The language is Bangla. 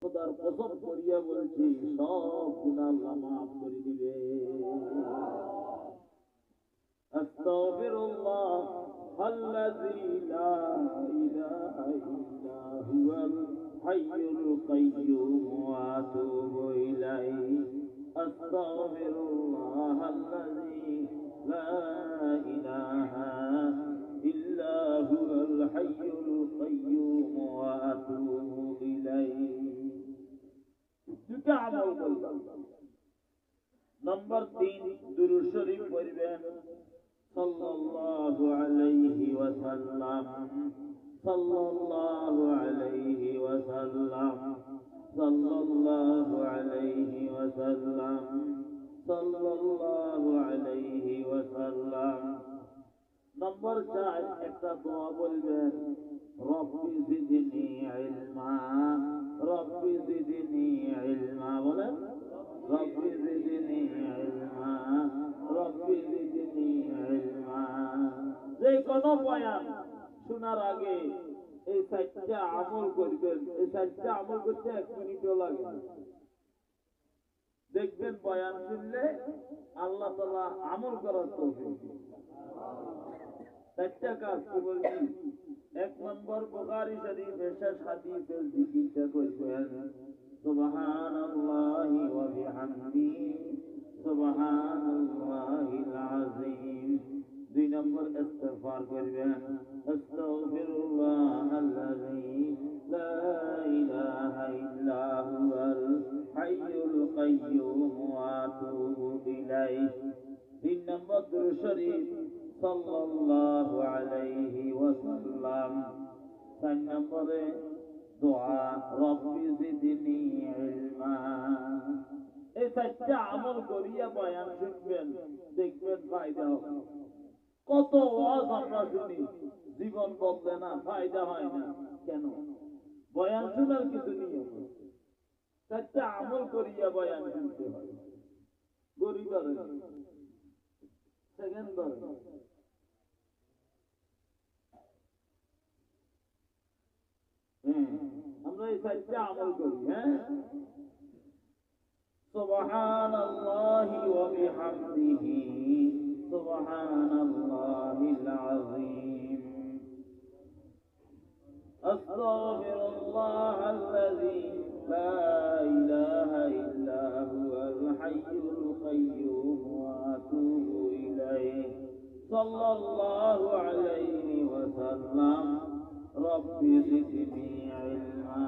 খোদার কসম করিয়া বলছি সব গুনাহ আল্লাহ মাফ করে দিবে। আস্তাগফিরুল্লাহ আল্লাযী লা ইলাহা ইল্লা হুয়াল হাইয়ুল কাইয়্যুম ওয়া আতুবু ইলাইহি। আস্তাগফিরুল্লাহ আল্লাযী লা ইলাহা ইল্লা হুয়াল হাইয়ুল কাইয়্যুম ওয়া আতুবু ইলাইহি। দুটা আমল করলাম। নম্বর 3, দুরূদ শরীফ পড়বেন সাল্লাল্লাহু আলাইহি ওয়াসাল্লাম, সাল্লাল্লাহু আলাইহি ওয়াসাল্লাম, সাল্লাল্লাহু আলাইহি ওয়াসাল্লাম, সাল্লাল্লাহু আলাইহি ওয়াসাল্লাম। নম্বর 4, একটা দোয়া বলবেন, রব্বি জিদনি ইলমা, রব্বি জিদনি ইলমা। বলেন রব্বি জিদনি ইলমা, রব্বি জিদনি ইলমা। যে কোনো বয়ান শোনার আগে এই 4টা আমল করবেন। এই 4টা আমল করতে 1 মিনিটও লাগে না। দেখবেন বয়ান শুনলে আল্লাহ তাআলা আমল করার তৌফিক দেন। 4টা কাজ কি বলছি? 1 নম্বর, বুখারী শরীফের শেষ হাদিসের জিকিরটা করবেন, সুবহানাল্লাহি ওয়া বিহামদিহি সুবহানাল্লাহিল আযীম। 2 নম্বর, ইস্তিগফার করবেন, আস্তাগফিরুল্লাহাল্লাযী লা ইলাহা ইল্লা হুয়াল হাইয়ুল কাইয়্যুম ওয়া আতুবু ইলাইহি। 3 নম্বর, দুরূদ শরীফ সাল্লাল্লাহু আলাইহি ওয়াসাল্লাম। 4 নম্বরে দোয়া, রব্বি জিদনি ইলমা। এই 4টা আমল করিয়া বয়ান শুনবেন, দেখবেন ফায়দা হবে। কত ওয়াজ আমরা শুনি, জীবন বদলে না, ফায়দা হয় না। কেন? বয়ান শোনার কিছু নিয়ম আছে। 4টা আমল করিয়া বয়ান শুনতে হয়। গরিব সেকেন্ড ধরে আমরা এই 4টা আমল করি। সুবহানাল্লাহি ওয়া বিহামদিহি সুবহানাল্লাহিল আযীম। আস্তাগফিরুল্লাহাল্লাযী লা ইলাহা ইল্লা হুয়াল হাইয়ুল কাইয়্যুম ওয়া আতুবু ইলাইহি। সাল্লাল্লাহু আলাইহি ওয়াসাল্লাম, রব্বি জিদনি ইলমা।